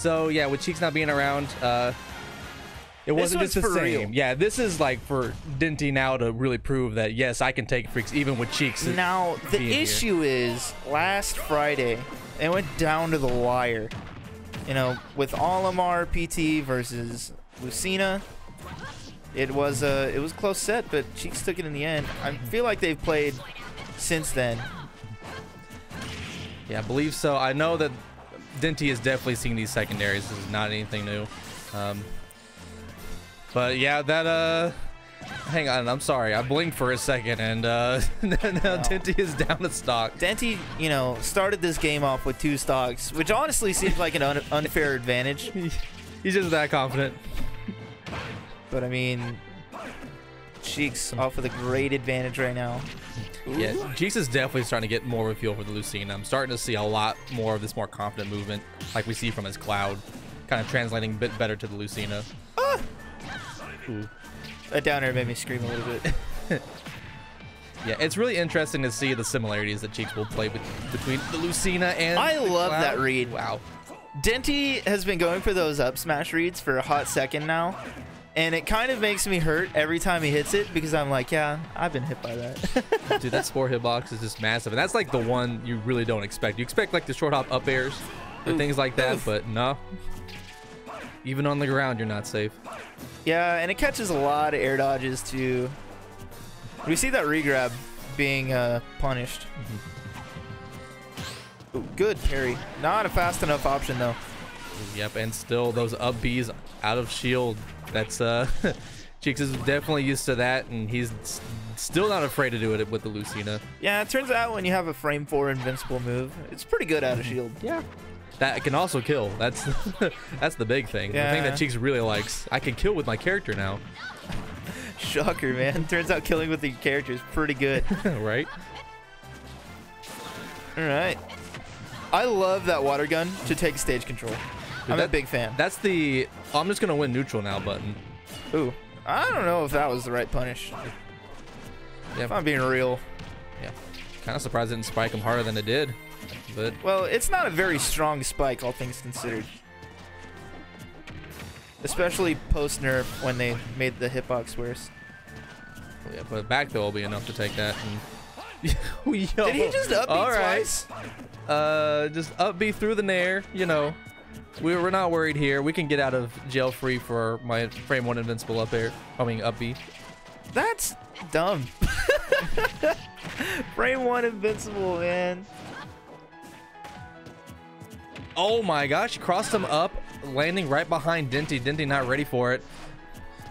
So yeah, with Cheeks not being around, it wasn't just the same. Real. Yeah, this is like for Denti now to really prove that yes, I can take freaks even with Cheeks. Now the issue is last Friday it went down to the wire. You know, with Olimar PT versus Lucina, it was a close set, but Cheeks took it in the end. I feel like they've played since then. Yeah, I believe so. I know that Denti is definitely seeing these secondaries. This is not anything new. But yeah, that hang on, I'm sorry, I blinked for a second, and now Denti is down a stock. Denti, you know, started this game off with 2 stocks, which honestly seems like an unfair advantage. He's just that confident. But I mean, Cheeks off with a great advantage right now. Ooh. Yeah, Cheeks is definitely starting to get more of a feel for the Lucina. I'm starting to see a lot more of this more confident movement, like we see from his Cloud, kind of translating a bit better to the Lucina. Ooh. That down air made me scream a little bit. Yeah, it's really interesting to see the similarities that Cheeks will play between the Lucina and I love Cloud. that read. Wow. Denti has been going for those up smash reads for a hot second now, and it kind of makes me hurt every time he hits it because I'm like, yeah, I've been hit by that. Dude, that spore hitbox is just massive, and that's like the one you really don't expect. You expect like the short hop up airs and things like that, but no. Even on the ground, you're not safe. Yeah, and it catches a lot of air dodges too. We see that regrab being punished. Ooh, good parry. Not a fast enough option though. Yep, and still those up Bs out of shield. That's Cheeks is definitely used to that, and he's still not afraid to do it with the Lucina. Yeah, it turns out when you have a frame 4 invincible move, it's pretty good out of shield. Yeah. That can also kill. That's that's the big thing. Yeah. The thing that Cheeks really likes. I can kill with my character now. Shocker, man. Turns out killing with the character is pretty good. Right? Alright. I love that water gun to take stage control. Dude, I'm a big fan. That's the I'm just gonna win neutral now button. Ooh. I don't know if that was the right punish. Yeah. If I'm being real. Yeah. Kind of surprised it didn't spike him harder than it did. But well, it's not a very strong spike, all things considered. Especially post-nerf when they made the hitbox worse. Yeah, but back throw will be enough to take that. And yo, did he just up B twice? Just up B through the nair. You know, we're not worried here. We can get out of jail free for my frame 1 invincible up air. I mean up B. That's dumb. Frame 1 invincible, man. Oh my gosh, crossed him up, landing right behind Denti. Denti not ready for it.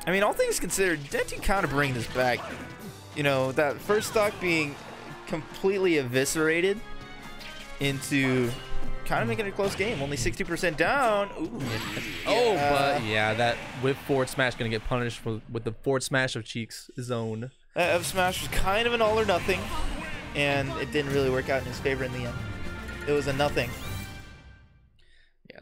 I mean, all things considered, Denti kind of bring this back. You know, that first stock being completely eviscerated into kind of making it a close game. Only 60% down. Ooh. Oh, but yeah, that whip forward smash going to get punished with the forward smash of Cheeks' zone. That F smash was kind of an all or nothing, and it didn't really work out in his favor in the end. It was a nothing.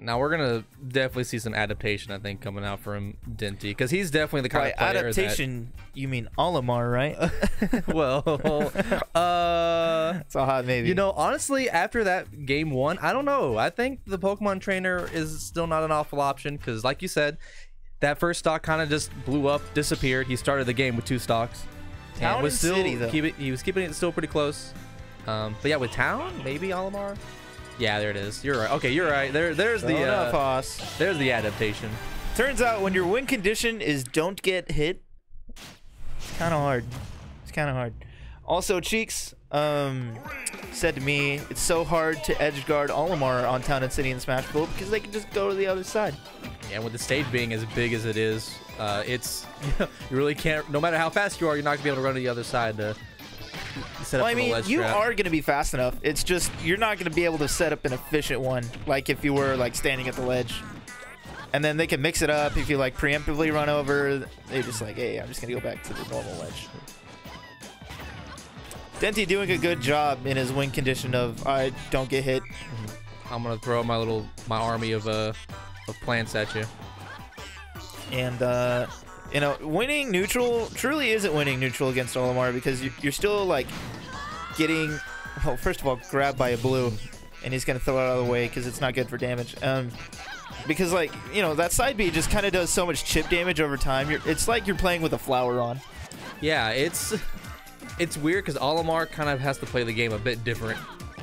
Now we're gonna definitely see some adaptation, I think, coming out from Denti, because he's definitely the kind of player adaptation. You mean Olimar, right? Well, it's a hot maybe. You know, honestly, after that game 1, I don't know. I think the Pokemon trainer is still not an awful option, because, like you said, that first stock kind of just blew up, disappeared. He started the game with 2 stocks, and was still he was keeping it still pretty close. But yeah, with Town, maybe Olimar. Yeah, there it is. You're right. Okay, you're right. There's the there's the adaptation. Turns out when your win condition is don't get hit, it's kind of hard. It's kind of hard. Also, Cheeks said to me, it's so hard to edge guard Olimar on Town and City and Smash Bros because they can just go to the other side. Yeah, with the stage being as big as it is, it's you really can't. No matter how fast you are, you're not gonna be able to run to the other side to set up I mean, you are going to be fast enough. It's just you're not going to be able to set up an efficient one like if you were like standing at the ledge. And then they can mix it up if you like preemptively run over. They're just like, hey, I'm just going to go back to the normal ledge. Denti doing a good job in his win condition of I don't get hit. I'm going to throw my army of plants at you. And you know, winning neutral truly isn't winning neutral against Olimar because you're still like getting, well, first of all, grabbed by a blue, and he's gonna throw it out of the way because it's not good for damage. Because, like, you know, that side B just kind of does so much chip damage over time. It's like you're playing with a flower on. Yeah, it's weird because Olimar kind of has to play the game a bit different,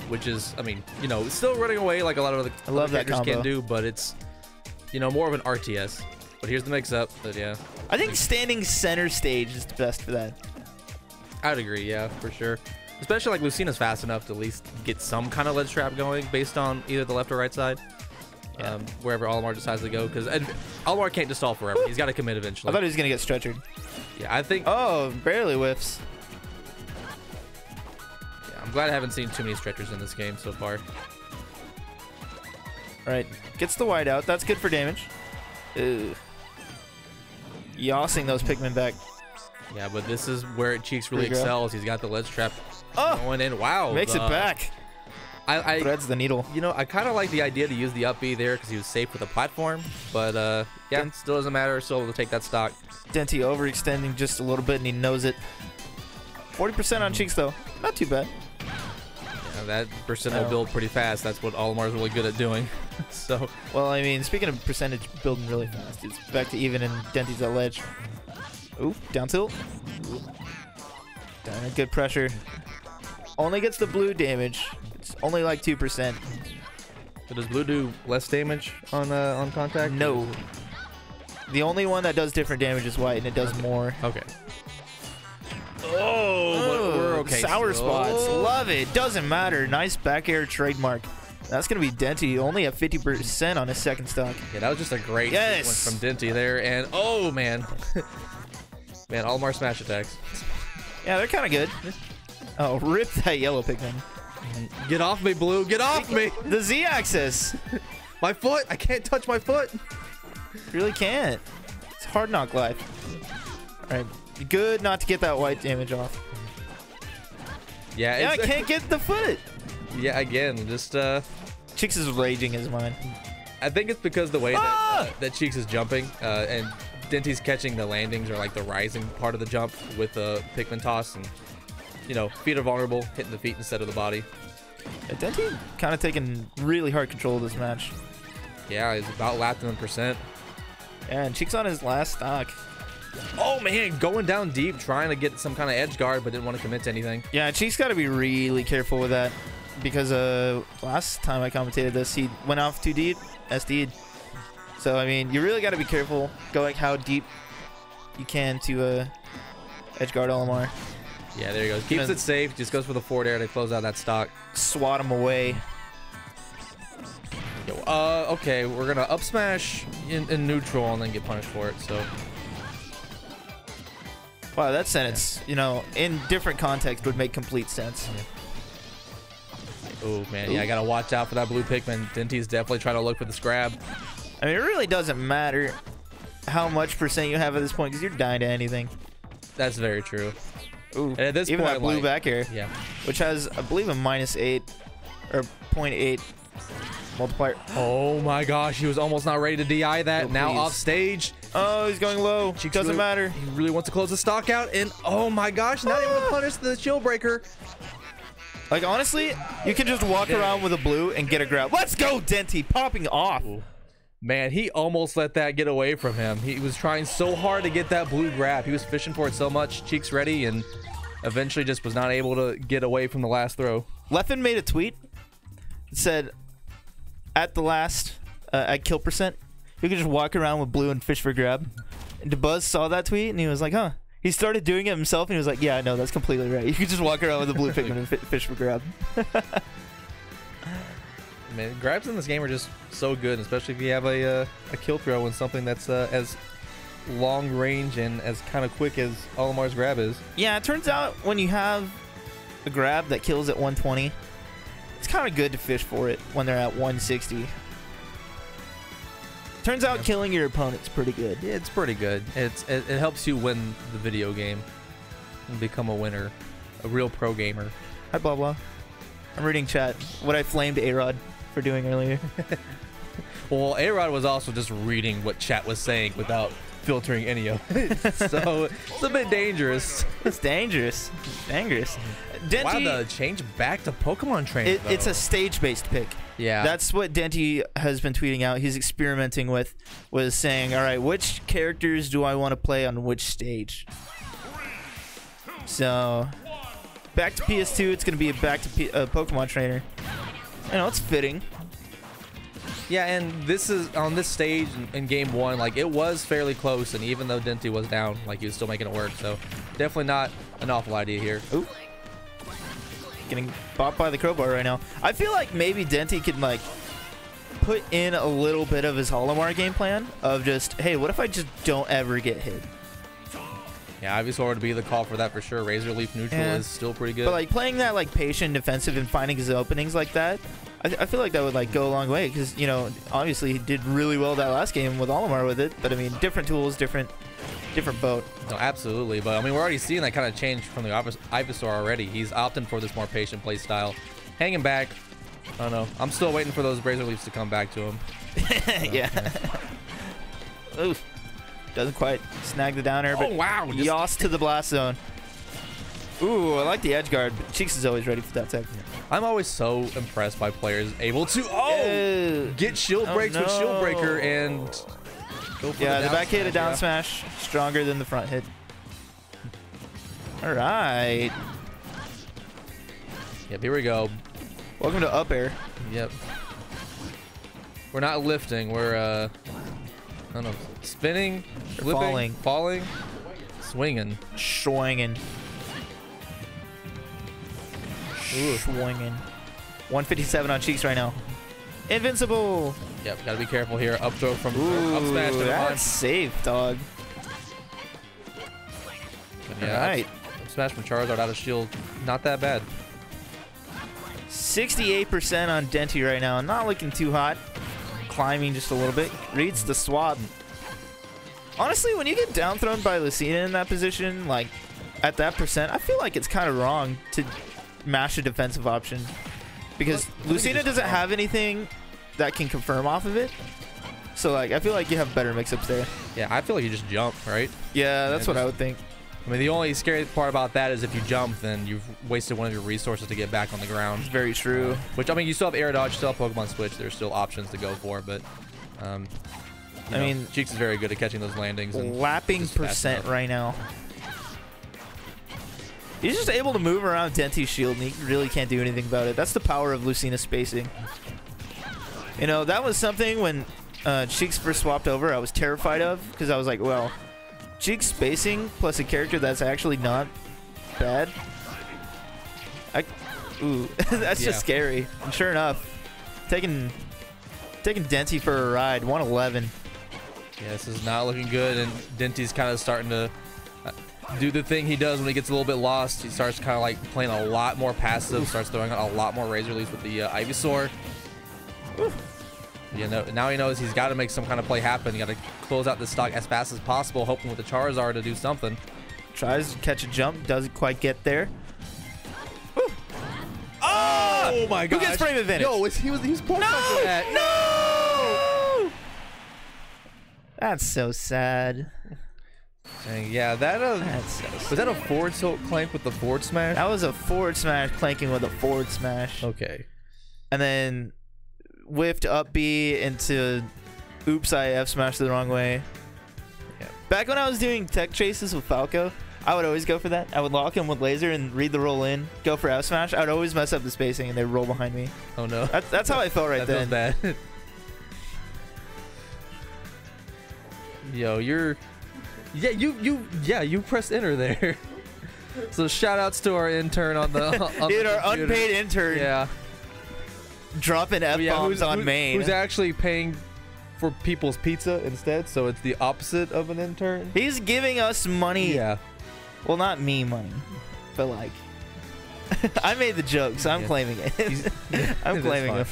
which is, I mean, you know, still running away like a lot of the other characters can do, but it's, you know, more of an RTS. But here's the mix-up. But yeah, I think standing center stage is the best for that. I'd agree. Yeah, for sure. Especially like Lucina's fast enough to at least get some kind of ledge trap going based on either the left or right side. Yeah. Wherever Olimar decides to go, because Olimar can't just stall forever. He's got to commit eventually. I thought he was gonna get stretchered. Yeah, I think. Oh, barely whiffs. Yeah, I'm glad I haven't seen too many stretchers in this game so far. All right, gets the wide out. That's good for damage. Ugh. Yossing those Pikmin back. Yeah, but this is where Cheeks really excels. He's got the ledge trap going in. Wow, makes it back. I threads the needle. You know, I kind of like the idea to use the up B there because he was safe with the platform, but yeah, still doesn't matter. Still able to take that stock. Denti overextending just a little bit, and he knows it. 40% on Cheeks though, not too bad. Yeah, that percent will build pretty fast. That's what Olimar's really good at doing. So, well, I mean, speaking of percentage building really fast, it's back to even, and Denti's at ledge. Ooh, down tilt. Down, good pressure. Only gets the blue damage. It's only like 2%. So does blue do less damage on contact? No. The only one that does different damage is white, and it does more. Okay. Oh, but we're okay. Sour spots. Love it. Doesn't matter. Nice back air trademark. That's going to be Denti, only at 50% on his second stock. Yeah, that was just a great sequence from Denti there. And, oh, man. Man, Olimar smash attacks. Yeah, they're kind of good. Oh, rip that yellow Pikmin. Get off me, Blue. Get off me. The Z-axis. My foot. I can't touch my foot. Really can't. It's hard knock life. All right. Good not to get that white damage off. Yeah, I can't get the foot. Yeah, again, just Cheeks is raging his mind. I think it's because the way that Cheeks is jumping and Denti's catching the landings or like the rising part of the jump with the Pikmin toss, and you know, feet are vulnerable, hitting the feet instead of the body. Yeah, Denti kind of taking really hard control of this match. Yeah, he's about lapped in percent. Yeah, and Cheeks on his last stock. Oh man, going down deep, trying to get some kind of edge guard, but didn't want to commit to anything. Yeah, Cheeks got to be really careful with that, because last time I commentated this, he went off too deep, SD'd. So I mean, you really got to be careful going how deep you can to edge guard Olimar. Yeah, there he goes. Keeps it safe. Just goes for the forward air to close out that stock. Swat him away. Okay, we're gonna up smash in neutral and then get punished for it. So. Wow, that sentence, you know, in different context would make complete sense. Oh man, yeah, I gotta watch out for that blue Pikmin. Denti's definitely trying to look for this grab. I mean, it really doesn't matter how much percent you have at this point because you're dying to anything. That's very true. Ooh, and at this even point, that blue like, back air, yeah, which has, I believe, a -8 or 0.8 multiplier. Oh my gosh, he was almost not ready to DI that. Now off stage. Oh, he's going low. Cheeks doesn't really, matter. He really wants to close the stock out, and oh my gosh, not able to punish the shield breaker. Like, honestly, you can just walk around with a blue and get a grab. Let's go, Denti, popping off. Ooh. Man, he almost let that get away from him. He was trying so hard to get that blue grab. He was fishing for it so much. Cheeks ready, and eventually just was not able to get away from the last throw. Leffen made a tweet that said, at the last, at kill percent, you can just walk around with blue and fish for grab. And DeBuzz saw that tweet, and he was like, huh. He started doing it himself, and he was like, yeah, no, that's completely right. You can just walk around with a blue Pikmin and fish for grab. Man, grabs in this game are just so good, especially if you have a kill throw and something that's as long range and as kind of quick as Olimar's grab is. Yeah, it turns out when you have a grab that kills at 120, it's kind of good to fish for it when they're at 160. Turns out killing your opponent's pretty good. Yeah, it's pretty good. It helps you win the video game and become a winner, a real pro gamer. Hi, blah blah. I'm reading chat. What I flamed A-Rod for doing earlier. Well, A-Rod was also just reading what chat was saying without filtering any of it. So it's a bit dangerous. It's dangerous. Dangerous. Denti, wow, the change back to Pokemon Trainer. It's a stage-based pick. Yeah. That's what Denti has been tweeting out. He's experimenting with, was saying, all right, which characters do I want to play on which stage? So, back to PS2, it's going to be back to Pokemon Trainer. You know, it's fitting. Yeah, and this is on this stage in game 1, like it was fairly close, and even though Denti was down, like he was still making it work. So definitely not an awful idea here. Ooh. Getting bopped by the crowbar right now. I feel like maybe Denti could like put in a little bit of his Olimar game plan of just, hey, what if I just don't ever get hit? Yeah, Ivysaur would be the call for that for sure. Razor Leaf neutral is still pretty good. But like playing that like patient defensive and finding his openings like that, I feel like that would like go a long way because, you know, obviously he did really well that last game with Olimar with it. But I mean, different tools, different boat. No, absolutely. But I mean, we're already seeing that kind of change from the Ivysaur already. He's opting for this more patient play style, hanging back. I don't know. I'm still waiting for those Razor Leafs to come back to him. Yeah. Oof. Doesn't quite snag the down air, but wow, Yoss to the blast zone. Ooh, I like the edge guard, but Cheeks is always ready for that type. I'm always so impressed by players able to get shield breaks with shield breaker and go for the back hit, a down smash, stronger than the front hit. All right. Yep, here we go. Welcome to up air. Yep. We're not lifting. We're I don't know, spinning, flipping, falling, swinging, swinging. Swinging. 157 on Cheeks right now. Invincible. Yep, gotta be careful here. Up throw from up smash. That's safe, dog. Yeah, all right. Up smash from Charizard out of shield. Not that bad. 68% on Denti right now. Not looking too hot. Climbing just a little bit. Reads the swap. Honestly, when you get down thrown by Lucina in that position, like at that percent, I feel like it's kind of wrong to mash a defensive option because Lucina doesn't have anything that can confirm off of it. So like, I feel like you have better mix-ups there. Yeah, I feel like you just jump, right? Yeah, that's what I would think. I mean, the only scary part about that is if you jump, then you've wasted one of your resources to get back on the ground. Very true. Which, I mean, you still have air dodge, still have Pokemon Switch. There's still options to go for, but I mean, Cheeks is very good at catching those landings. And lapping percent right now. He's just able to move around Denti's shield, and he really can't do anything about it. That's the power of Lucina spacing. You know, that was something when Cheeks first swapped over I was terrified of, because I was like, well, Cheeks spacing plus a character that's actually not bad. Ooh, that's just scary. And sure enough, taking Denti for a ride, 111. Yeah, this is not looking good, and Denti's kind of starting to do the thing he does when he gets a little bit lost. He starts kind of like playing a lot more passive, starts throwing out a lot more Razor Leafs with the Ivysaur. You know, now he knows he's got to make some kind of play happen. You got to close out the stock as fast as possible, hoping with the Charizard to do something. Tries to catch a jump, doesn't quite get there. Oh my god! Who gets frame advantage? Yo, he was poor. No! That's so sad. Dang, yeah, that's so sad. Was that a forward tilt clank with the forward smash? That was a forward smash clanking with a forward smash. Okay. And then whiffed up B into oops, I F smashed the wrong way. Yeah. Back when I was doing tech chases with Falco, I would always go for that. I would lock him with laser and read the roll in, go for F smash. I would always mess up the spacing and they'd roll behind me. Oh no. That's how I felt right then. That feels bad. Yo, you're... Yeah, you pressed enter there. So shout outs to our intern on the dude, our unpaid intern. Yeah. Dropping F-bombs on main. Who's actually paying for people's pizza instead, so it's the opposite of an intern. He's giving us money. Yeah. Well, not me money, but like I made the joke, so I'm claiming it. I'm claiming it.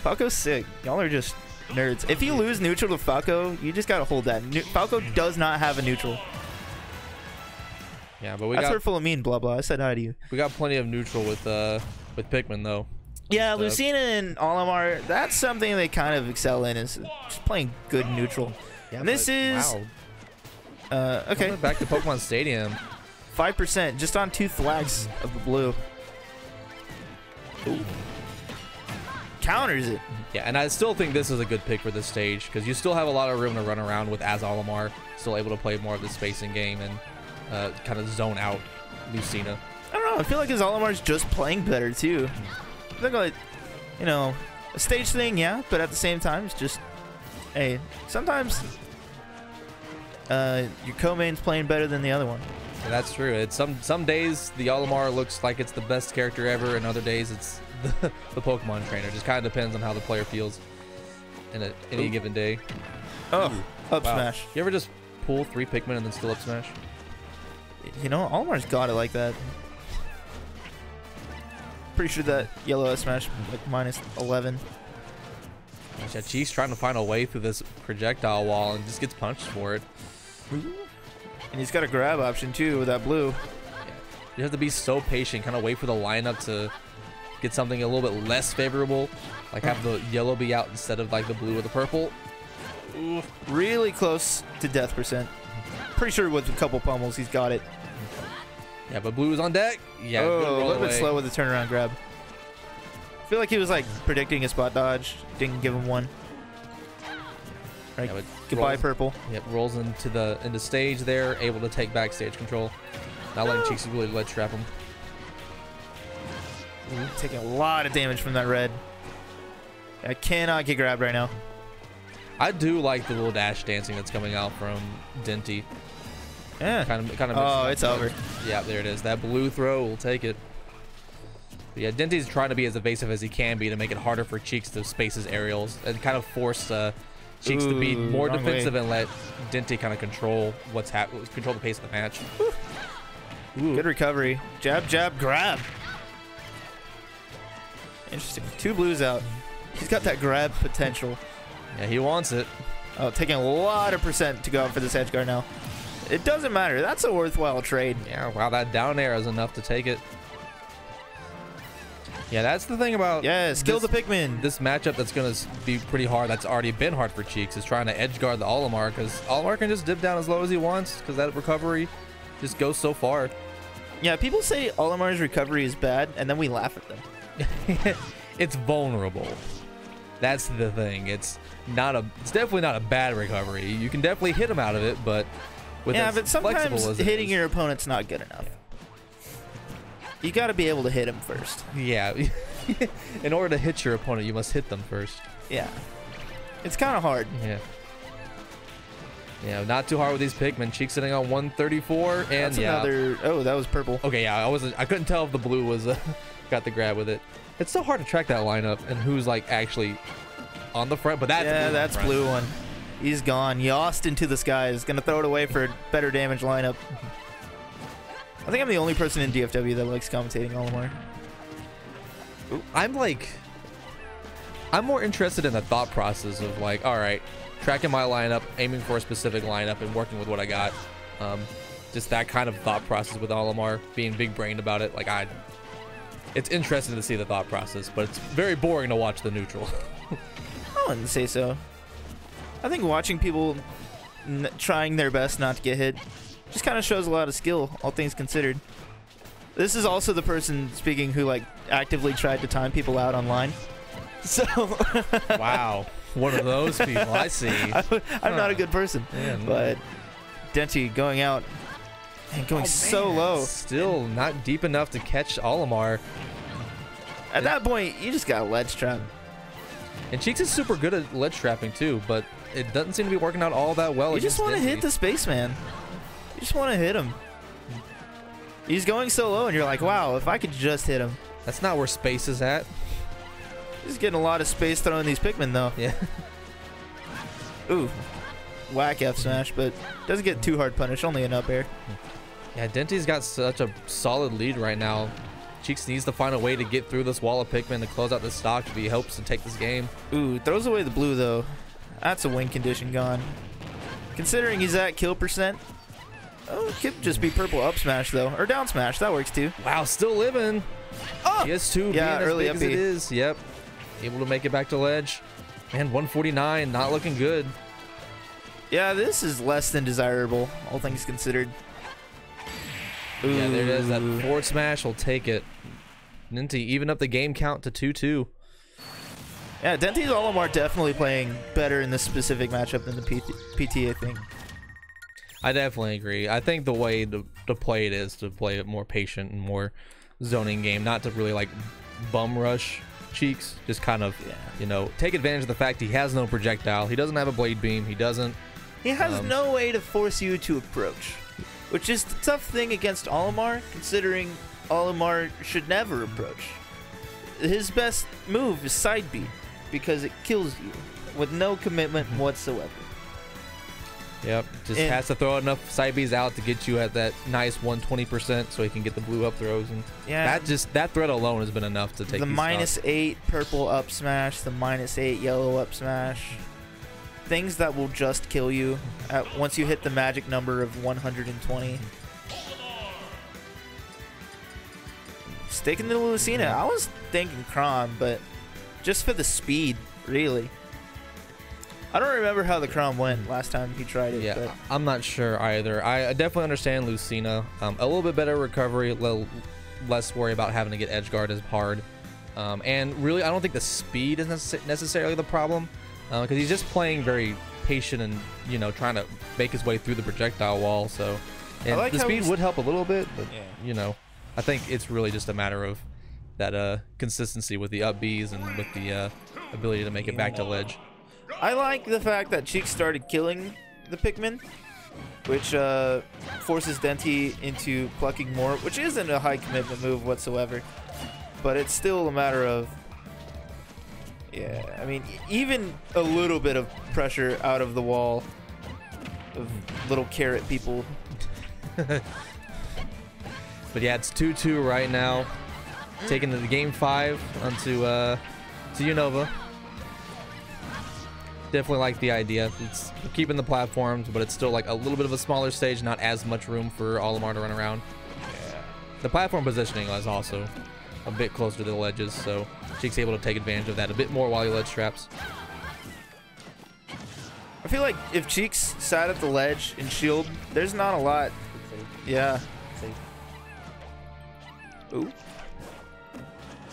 Falco's sick. Y'all are just nerds. If you lose neutral to Falco, you just gotta hold that. Falco does not have a neutral. Yeah, but that's hurtful of mean. Blah blah. I said hi to you. We got plenty of neutral with Pikmin though. Yeah, Lucina and Olimar, that's something they kind of excel in, is just playing good neutral. Yeah, and this is Okay. Back to Pokemon Stadium. 5% just on 2 thwacks of the blue. Ooh. Counters it. Yeah, and I still think this is a good pick for this stage because you still have a lot of room to run around with as Olimar, still able to play more of the spacing game and kind of zone out Lucina. I don't know. I feel like his Olimar's just playing better too. I think like, you know, a stage thing, yeah, but at the same time, it's just, hey, sometimes your co-main's playing better than the other one. Yeah, that's true. It's some days the Olimar looks like it's the best character ever, and other days it's the Pokemon trainer. Just kind of depends on how the player feels in any given day. Oh, up wow. smash. You ever just pull 3 Pikmin and then still up smash? You know, Olimar's got it like that. Pretty sure that yellow up smash like minus 11. Yeah, Cheeks trying to find a way through this projectile wall and just gets punched for it. And he's got a grab option too with that blue. Yeah. You have to be so patient, kind of wait for the lineup to get something a little bit less favorable, like have the yellow be out instead of like the blue or the purple. Ooh, really close to death percent. Pretty sure with a couple pummels he's got it. Yeah, but blue is on deck. Yeah, oh, a little bit slow with the turnaround grab. I feel like he was like predicting a spot dodge, didn't give him one. Right, yeah, goodbye purple. Yep, rolls into stage there, able to take back stage control. Not letting Cheeks really ledge trap him. Ooh, taking a lot of damage from that red. I cannot get grabbed right now. I do like the little dash dancing that's coming out from Denti. Yeah. Kind of. Oh, it's over. Yeah, there it is. That blue throw will take it. But yeah, Denti's trying to be as evasive as he can be to make it harder for Cheeks to space his aerials and kind of force Cheeks to be more defensive and let Denti kind of control control the pace of the match. Ooh. Good recovery. Jab, jab, grab. Interesting. 2 blues out. He's got that grab potential. Yeah, he wants it. Oh, taking a lot of percent to go out for this edge guard now. It doesn't matter. That's a worthwhile trade. Yeah, wow, that down air is enough to take it. Yeah, that's the thing about kill the Pikmin. This matchup that's going to be pretty hard, that's already been hard for Cheeks, is trying to edge guard the Olimar, because Olimar can just dip down as low as he wants, because that recovery just goes so far. Yeah, people say Olimar's recovery is bad, and then we laugh at them. It's vulnerable. That's the thing. It's definitely not a bad recovery. You can definitely hit him out of it, but but sometimes hitting your opponent's not good enough. You got to be able to hit him first. Yeah. In order to hit your opponent, you must hit them first. Yeah. It's kind of hard. Yeah. Yeah, not too hard with these Pikmin. Cheeks sitting on 134, and that's another. Oh, that was purple. Okay, yeah, I couldn't tell if the blue was got the grab with it. It's so hard to track that lineup and who's like actually on the front, but that's blue one. He's gone. Yost into the skies. Gonna throw it away for a better damage lineup. I think I'm the only person in DFW that likes commentating Olimar. I'm more interested in the thought process of like, all right, tracking my lineup, aiming for a specific lineup, and working with what I got. Just that kind of thought process with Olimar, being big-brained about it. Like it's interesting to see the thought process, but it's very boring to watch the neutral. I wouldn't say so. I think watching people trying their best not to get hit just kind of shows a lot of skill, all things considered. This is also the person speaking who like actively tried to time people out online. So wow, one of those people. I see. I'm not a good person, but Denti going out and going so low. Still not deep enough to catch Olimar. At that point, you just got ledge trap. And Cheeks is super good at ledge trapping too, but it doesn't seem to be working out all that well. You just want to hit the spaceman. You just want to hit him. He's going so low, and you're like, wow, if I could just hit him. That's not where space is at. He's getting a lot of space throwing these Pikmin, though. Yeah. Ooh. Whack F smash, but doesn't get too hard punish, only an up air. Yeah, Denti's got such a solid lead right now. Cheeks needs to find a way to get through this wall of Pikmin to close out the stock if he hopes to take this game. Ooh, throws away the blue, though. That's a win condition gone. Considering he's at kill percent, oh, it could just be purple up smash, though. Or down smash, that works, too. Wow, still living. Oh! PS2 yeah, being early as big as it is. Yep. Able to make it back to ledge. Man, 149, not looking good. Yeah, this is less than desirable, all things considered. Ooh. Yeah, there it is. That forward smash will take it. Denti even up the game count to 2-2. Yeah, Denti's Olimar definitely playing better in this specific matchup than the PT, I think. I definitely agree. I think the way to play it is to play it more patient and more zoning game, not to really like bum rush Cheeks. Just kind of, you know, take advantage of the fact he has no projectile. He doesn't have a blade beam. He doesn't. He has no way to force you to approach, which is the tough thing against Olimar, considering Olimar should never approach. His best move is side B, because it kills you with no commitment whatsoever. Yep, just has to throw enough side Bs out to get you at that nice 120% so he can get the blue up throws. And yeah, that threat alone has been enough to take the -8 stocks. purple up smash, the -8 yellow up smash. Things that will just kill you once you hit the magic number of 120. Sticking to Lucina, I was thinking Crom, but just for the speed, really. I don't remember how the Crom went last time he tried it. Yeah, but I'm not sure either. I definitely understand Lucina. A little bit better recovery, a little less worry about having to get edge guard as hard. And really, I don't think the speed is necessarily the problem, because he's just playing very patient and, you know, trying to make his way through the projectile wall. So, and the speed would help a little bit, but you know, I think it's really just a matter of that consistency with the up Bs and with the ability to make it back to ledge. I like the fact that Cheeks started killing the Pikmin, which forces Denti into plucking more, which isn't a high commitment move whatsoever, but it's still a matter of, yeah, I mean, even a little bit of pressure out of the wall of little carrot people. But yeah, it's 2-2 right now. Taking the game 5 onto to Unova. Definitely like the idea. It's keeping the platforms, but it's still like a little bit of a smaller stage, not as much room for Olimar to run around. Yeah. The platform positioning is also a bit closer to the ledges, so Cheeks able to take advantage of that a bit more while he ledge traps. I feel like if Cheeks sat at the ledge and shield, there's not a lot. Yeah. Ooh.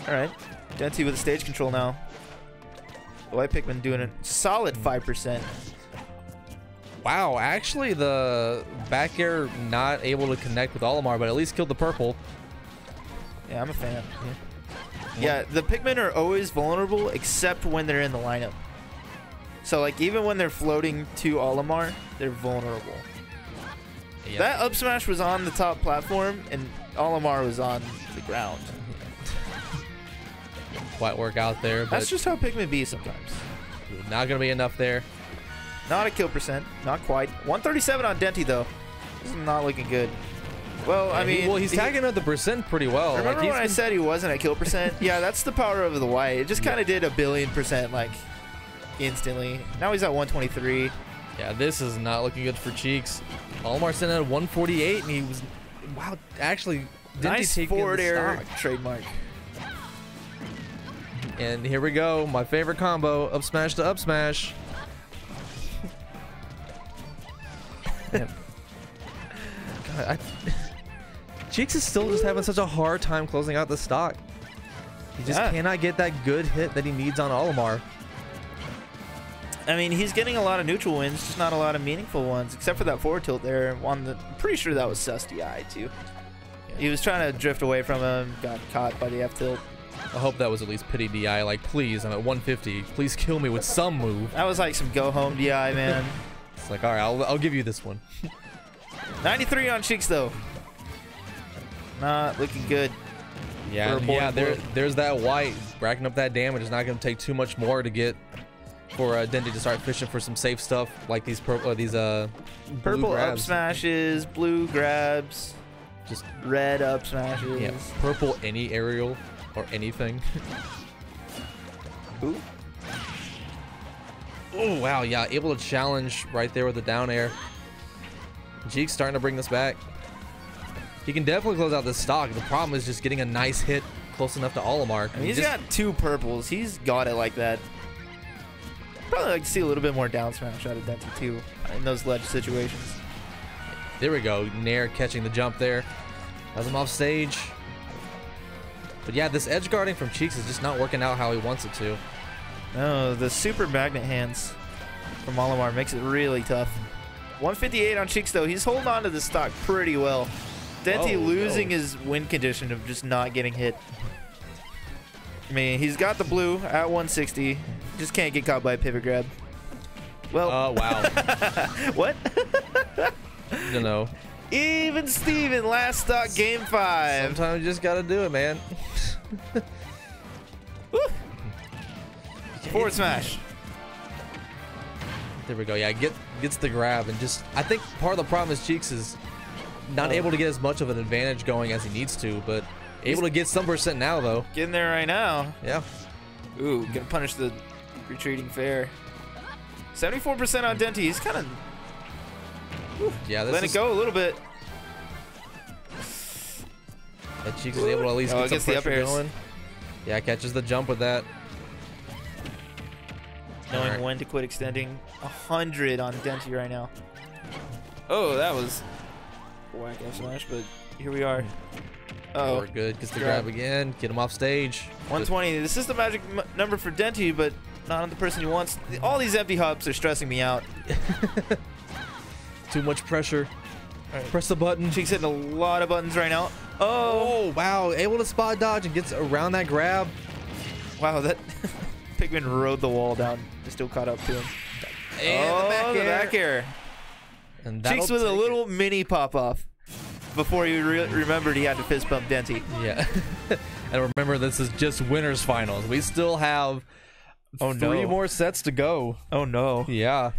Alright. Denti with the stage control now. The white Pikmin doing a solid 5%. Wow, actually the back air not able to connect with Olimar, but at least killed the purple. Yeah, I'm a fan. Yeah, the Pikmin are always vulnerable except when they're in the lineup. So like even when they're floating to Olimar, they're vulnerable. Yep. That up smash was on the top platform and Olimar was on the ground. White work out there, but that's just how Pikmin be sometimes. Not gonna be enough there. Not a kill percent, not quite. 137 on Denti though. This is not looking good. Well, yeah, I mean, he's tagging up the percent pretty well. Remember when I said he wasn't at kill percent? Yeah, that's the power of the white. It just kind of did 1,000,000,000% like instantly. Now he's at 123. Yeah, this is not looking good for Cheeks. Olimar sitting at 148, and he was actually nice forward air trademark. And here we go, my favorite combo, up smash to up smash. God, Cheeks is still just having such a hard time closing out the stock. He just cannot get that good hit that he needs on Olimar. I mean, he's getting a lot of neutral wins, just not a lot of meaningful ones, except for that forward tilt there. I'm pretty sure that was sus DI too. Yeah. He was trying to drift away from him, got caught by the F tilt. I hope that was at least pity DI. Like, please, I'm at 150. Please kill me with some move. That was like some go home DI, man. It's like, all right, I'll give you this one. 93 on Cheeks though. Not looking good. Yeah, there's that white racking up that damage. It's not going to take too much more to get for Denti to start fishing for some safe stuff like these purple up smashes, blue grabs, just red up smashes. Yeah, purple any aerial or anything. Ooh. Oh wow, yeah, able to challenge right there with the down air. Cheeks starting to bring this back. He can definitely close out this stock. The problem is just getting a nice hit close enough to Olimar. I mean, he's got 2 purples. He's got it like that. Probably like to see a little bit more down smash out of Denti too in those ledge situations. There we go. Nair catching the jump there. Has him off stage. But yeah, this edge guarding from Cheeks is just not working out how he wants it to. No, the super magnet hands from Olimar makes it really tough. 158 on Cheeks though. He's holding on to the stock pretty well. Denti losing his win condition of just not getting hit. I mean, he's got the blue at 160. Just can't get caught by a pivot grab. Well. Oh, wow. What? You know. Even Steven, last stock, game 5. Sometimes you just got to do it, man. Forward smash. There we go. Yeah, gets the grab. And just, I think part of the problem is Cheeks is not able to get as much of an advantage going as he needs to, but able to get some percent now, though. Getting there right now. Yeah. Ooh, gonna punish the retreating fair. 74% on Denti. He's kind of yeah, let it go a little bit. And Cheeks is able to at least get some pressure going. Yeah, catches the jump with that. Knowing when to quit extending. 100 on Denti right now. Oh, that was whack F smash, but here we are. Oh, we're good. Gets the grab again. Get him off stage. 120. This is the magic number for Denti, but not on the person he wants. All these empty hops are stressing me out. Too much pressure. Right. Press the button. Cheeks hitting a lot of buttons right now. Oh, wow. Able to spot dodge and gets around that grab. Wow, that Pikmin rode the wall down. Still caught up to him. And the back air. And Cheeks with a little mini pop-off before he remembered he had to fist bump Denti. Yeah. And remember, this is just winners finals. We still have 3 more sets to go. Oh, no. Yeah.